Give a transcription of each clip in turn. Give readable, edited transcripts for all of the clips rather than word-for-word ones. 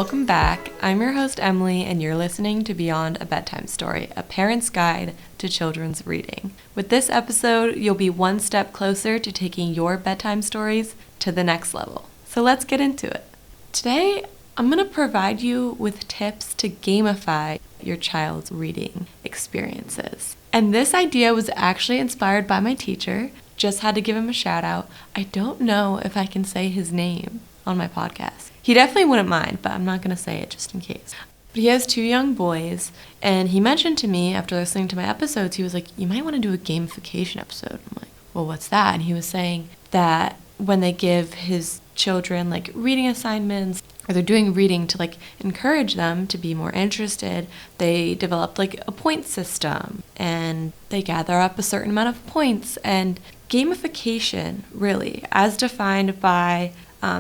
Welcome back. I'm your host, Emily, and you're listening to Beyond a Bedtime Story, a parent's guide to children's reading. With this episode, you'll be one step closer to taking your bedtime stories to the next level. So let's get into it. Today, I'm going to provide you with tips to gamify your child's reading experiences. And this idea was actually inspired by my teacher. Just had to give him a shout out. I don't know if I can say his name on my podcast. He definitely wouldn't mind, but I'm not going to say it just in case. But he has 2 young boys, and he mentioned to me after listening to my episodes, he was like, you might want to do a gamification episode. I'm like, well, what's that? And he was saying that when they give his children like reading assignments, or they're doing reading to like encourage them to be more interested, they developed like a point system, and they gather up a certain amount of points. And gamification, really, as defined by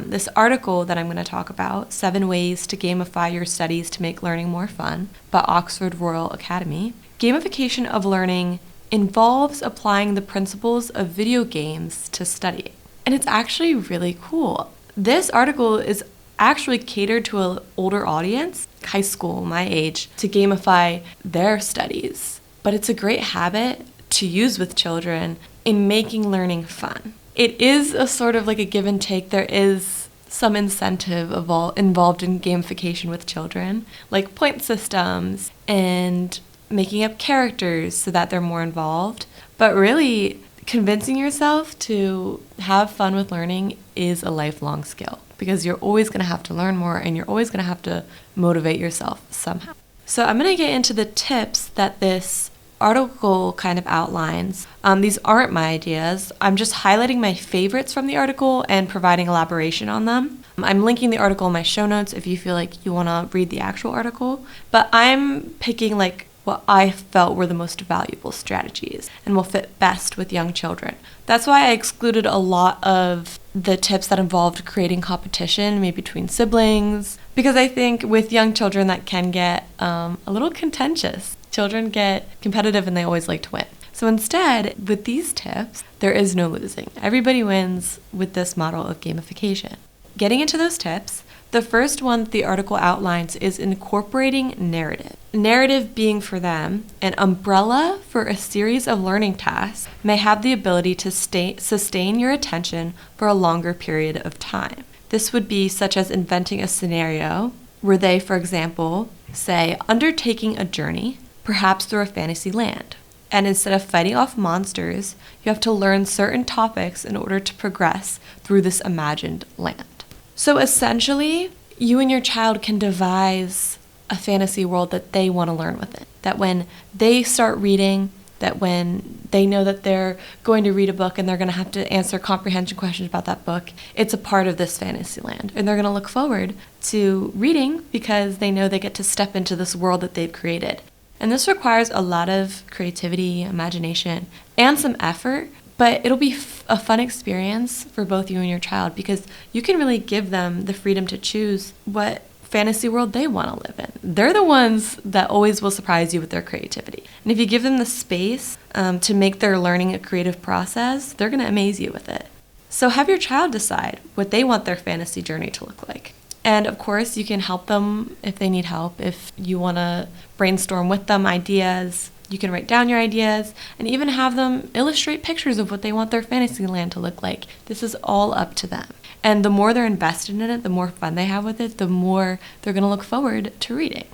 this article that I'm going to talk about, 7 Ways to Gamify Your Studies to Make Learning More Fun, by Oxford Royal Academy. Gamification of learning involves applying the principles of video games to studying. And it's actually really cool. This article is actually catered to an older audience, high school, my age, to gamify their studies. But it's a great habit to use with children in making learning fun. It is a sort of like a give and take. There is some incentive involved in gamification with children, like point systems and making up characters so that they're more involved. But really, convincing yourself to have fun with learning is a lifelong skill, because you're always going to have to learn more and you're always going to have to motivate yourself somehow. So I'm going to get into the tips that this article kind of outlines. These aren't my ideas. I'm just highlighting my favorites from the article and providing elaboration on them. I'm linking the article in my show notes if you feel like you want to read the actual article, but I'm picking like what I felt were the most valuable strategies and will fit best with young children. That's why I excluded a lot of the tips that involved creating competition, maybe between siblings, because I think with young children that can get a little contentious. Children get competitive and they always like to win. So instead, with these tips, there is no losing. Everybody wins with this model of gamification. Getting into those tips, the first one that the article outlines is incorporating narrative. Narrative being for them an umbrella for a series of learning tasks may have the ability to sustain your attention for a longer period of time. This would be such as inventing a scenario where they, for example, say undertaking a journey, perhaps through a fantasy land. And instead of fighting off monsters, you have to learn certain topics in order to progress through this imagined land. So essentially, you and your child can devise a fantasy world that they want to learn within. That when they start reading, that when they know that they're going to read a book and they're going to have to answer comprehension questions about that book, it's a part of this fantasy land. And they're going to look forward to reading because they know they get to step into this world that they've created. And this requires a lot of creativity, imagination, and some effort, but it'll be a fun experience for both you and your child because you can really give them the freedom to choose what fantasy world they want to live in. They're the ones that always will surprise you with their creativity. And if you give them the space to make their learning a creative process, they're going to amaze you with it. So have your child decide what they want their fantasy journey to look like. And of course, you can help them if they need help. If you want to brainstorm with them ideas, you can write down your ideas and even have them illustrate pictures of what they want their fantasy land to look like. This is all up to them. And the more they're invested in it, the more fun they have with it, the more they're going to look forward to reading.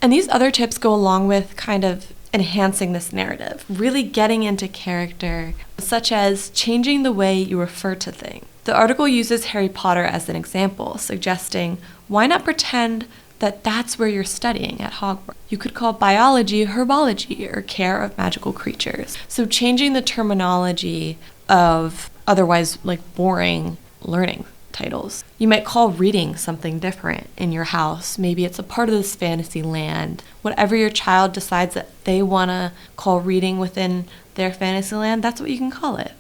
And these other tips go along with kind of enhancing this narrative, really getting into character, such as changing the way you refer to things. The article uses Harry Potter as an example, suggesting why not pretend that that's where you're studying at Hogwarts. You could call biology herbology or care of magical creatures. So changing the terminology of otherwise like boring learning titles. You might call reading something different in your house. Maybe it's a part of this fantasy land. Whatever your child decides that they want to call reading within their fantasy land, that's what you can call it.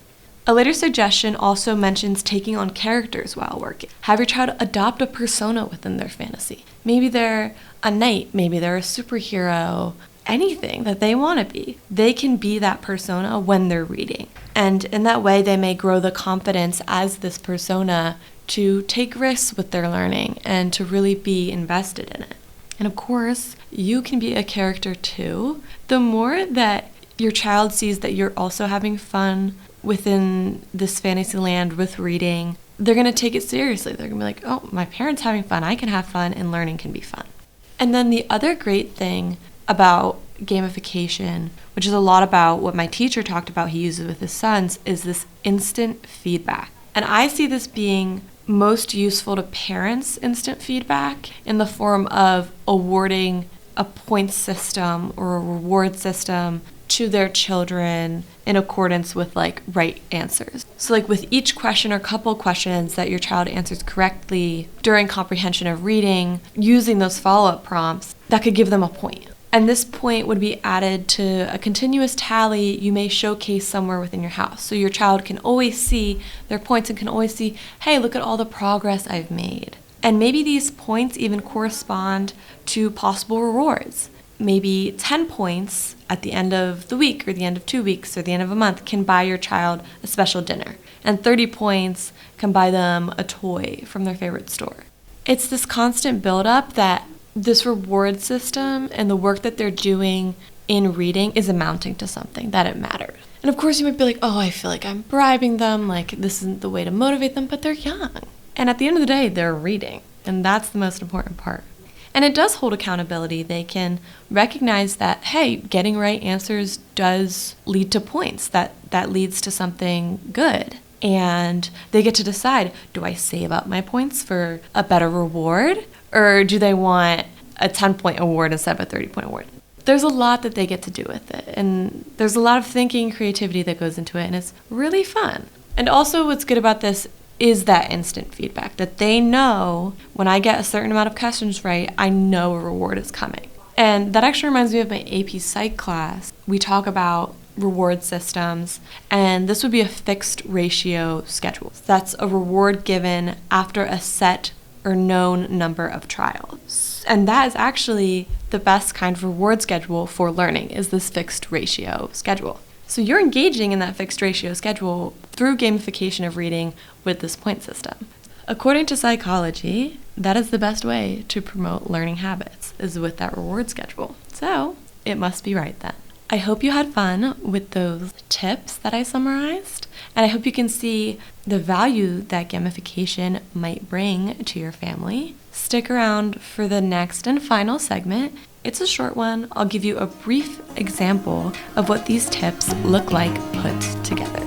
A later suggestion also mentions taking on characters while working. Have your child adopt a persona within their fantasy. Maybe they're a knight, maybe they're a superhero, anything that they want to be. They can be that persona when they're reading. And in that way, they may grow the confidence as this persona to take risks with their learning and to really be invested in it. And of course, you can be a character too. The more that your child sees that you're also having fun within this fantasy land with reading, they're going to take it seriously. They're going to be like, oh, my parents having fun, I can have fun, and learning can be fun. And then the other great thing about gamification, which is a lot about what my teacher talked about he uses with his sons, is this instant feedback. And I see this being most useful to parents, instant feedback, in the form of awarding a point system or a reward system to their children in accordance with right answers. So with each question or couple questions that your child answers correctly during comprehension of reading, using those follow-up prompts, that could give them a point. And this point would be added to a continuous tally you may showcase somewhere within your house. So your child can always see their points and can always see, hey, look at all the progress I've made. And maybe these points even correspond to possible rewards. Maybe 10 points at the end of the week or the end of 2 weeks or the end of a month can buy your child a special dinner. And 30 points can buy them a toy from their favorite store. It's this constant buildup that this reward system and the work that they're doing in reading is amounting to something, that it matters. And of course you might be like, oh, I feel like I'm bribing them, this isn't the way to motivate them, but they're young. And at the end of the day, they're reading. And that's the most important part. And it does hold accountability. They can recognize that, hey, getting right answers does lead to points. That leads to something good. And they get to decide, do I save up my points for a better reward? Or do they want a 10-point award instead of a 30-point award? There's a lot that they get to do with it. And there's a lot of thinking and creativity that goes into it. And it's really fun. And also what's good about this is that instant feedback, that they know when I get a certain amount of questions right, I know a reward is coming. And that actually reminds me of my AP Psych class. We talk about reward systems, and this would be a fixed ratio schedule. That's a reward given after a set or known number of trials. And that is actually the best kind of reward schedule for learning, is this fixed ratio schedule. So you're engaging in that fixed ratio schedule through gamification of reading with this point system. According to psychology, that is the best way to promote learning habits, is with that reward schedule. So it must be right then. I hope you had fun with those tips that I summarized, and I hope you can see the value that gamification might bring to your family. Stick around for the next and final segment. It's a short one. I'll give you a brief example of what these tips look like put together.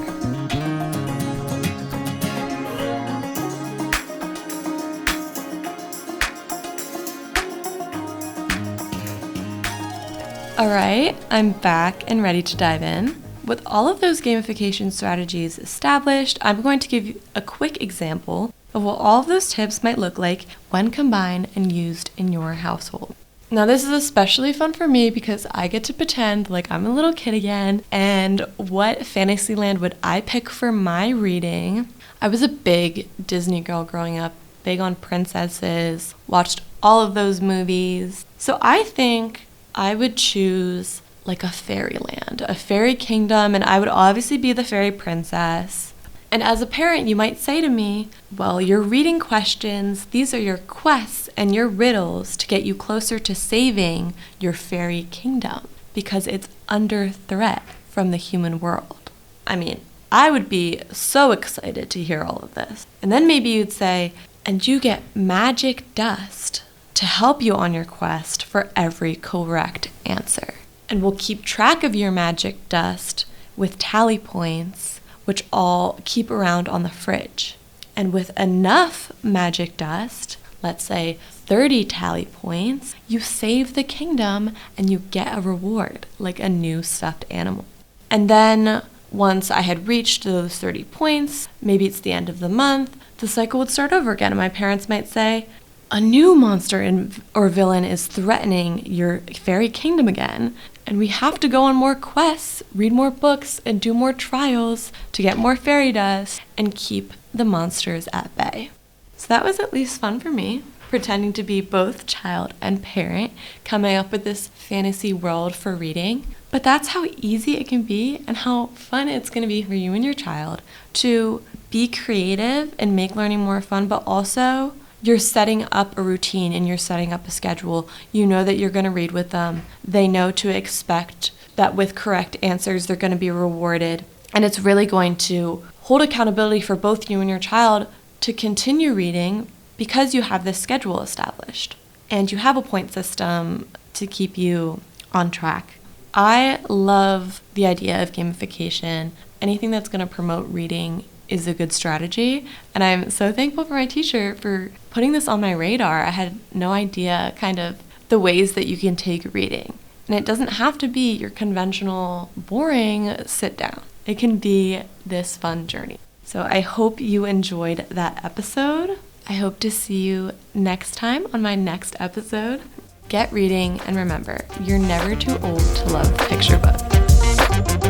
All right, I'm back and ready to dive in. With all of those gamification strategies established, I'm going to give you a quick example of what all of those tips might look like when combined and used in your household. Now, this is especially fun for me because I get to pretend like I'm a little kid again. And what Fantasyland would I pick for my reading? I was a big Disney girl growing up, big on princesses, watched all of those movies. So I think I would choose like a fairyland, a fairy kingdom, and I would obviously be the fairy princess. And as a parent, you might say to me, well, your reading questions, these are your quests and your riddles to get you closer to saving your fairy kingdom because it's under threat from the human world. I mean, I would be so excited to hear all of this. And then maybe you'd say, and you get magic dust to help you on your quest for every correct answer. And we'll keep track of your magic dust with tally points, which I'll keep around on the fridge. And with enough magic dust, let's say 30 tally points, you save the kingdom and you get a reward, like a new stuffed animal. And then once I had reached those 30 points, maybe it's the end of the month, the cycle would start over again. And my parents might say, a new monster or villain is threatening your fairy kingdom again, and we have to go on more quests, read more books, and do more trials to get more fairy dust and keep the monsters at bay. So that was at least fun for me. pretending to be both child and parent, coming up with this fantasy world for reading. But that's how easy it can be and how fun it's going to be for you and your child to be creative and make learning more fun, but also you're setting up a routine and you're setting up a schedule. You know that you're going to read with them. They know to expect that with correct answers, they're going to be rewarded. And it's really going to hold accountability for both you and your child to continue reading because you have this schedule established and you have a point system to keep you on track. I love the idea of gamification. Anything that's going to promote reading is a good strategy. And I'm so thankful for my teacher for putting this on my radar. I had no idea kind of the ways that you can take reading. And it doesn't have to be your conventional, boring sit down. It can be this fun journey. So I hope you enjoyed that episode. I hope to see you next time on my next episode. Get reading, and remember, you're never too old to love picture books.